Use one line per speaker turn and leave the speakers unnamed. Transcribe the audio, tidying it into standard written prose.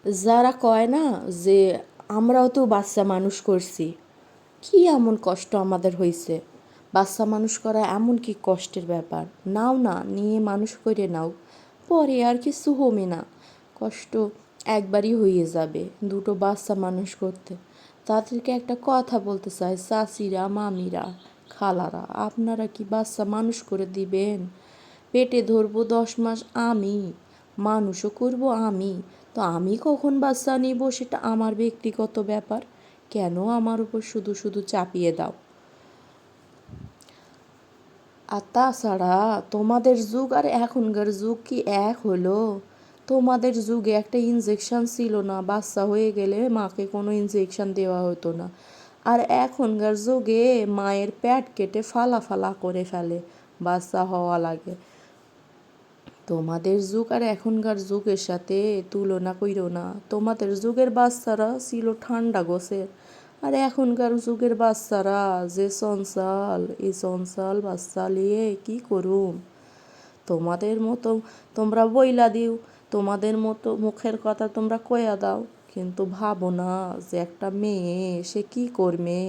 যারা কয় না যে আমরাও তো বাচ্চা মানুষ করছি, কি এমন কষ্ট আমাদের হয়েছে? বাচ্চা মানুষ করা এমন কি কষ্টের ব্যাপার? নাও না, নিয়ে মানুষ করে নাও, পরে আর কিছু হবে না। কষ্ট একবারই হয়ে যাবে দুটো বাচ্চা মানুষ করতে। তাদেরকে একটা কথা বলতে চাই, চাচিরা, মামিরা, খালারা, আপনারা কি বাচ্চা মানুষ করে দিবেন? পেটে ধরবো 10 মাস আমি, মানুষও করব আমি, তো আমি কখন বাচ্চা নিব সেটা আমার ব্যক্তিগত ব্যাপার। কেন আমার উপর শুধু শুধু চাপিয়ে দাও? আর তাছাড়া তোমাদের যুগ আর এখনকার যুগ কি এক হলো? তোমাদের যুগে একটা ইনজেকশন ছিল না, বাচ্চা হয়ে গেলে মাকে কোনো ইনজেকশন দেওয়া হতো না। আর এখনকার যুগে মায়ের পেট কেটে ফালা ফালা করে ফেলে, বাচ্চা হওয়া লাগে। তোমাদের যুগ আর এখনকার যুগের সাথে তুলনা কইরো না। তোমাদের যুগের বাচ্চারা ছিল ঠান্ডা গোছের, আর এখনকার যুগের বাচ্চারা যে চঞ্চল, এই চঞ্চল বাচ্চা নিয়ে কি করুম? তোমাদের মতো তোমরা বইলা দিও, তোমাদের মতো মুখের কথা তোমরা কয়া দাও, কিন্তু ভাবো না যে একটা মেয়ে সে কি করবে।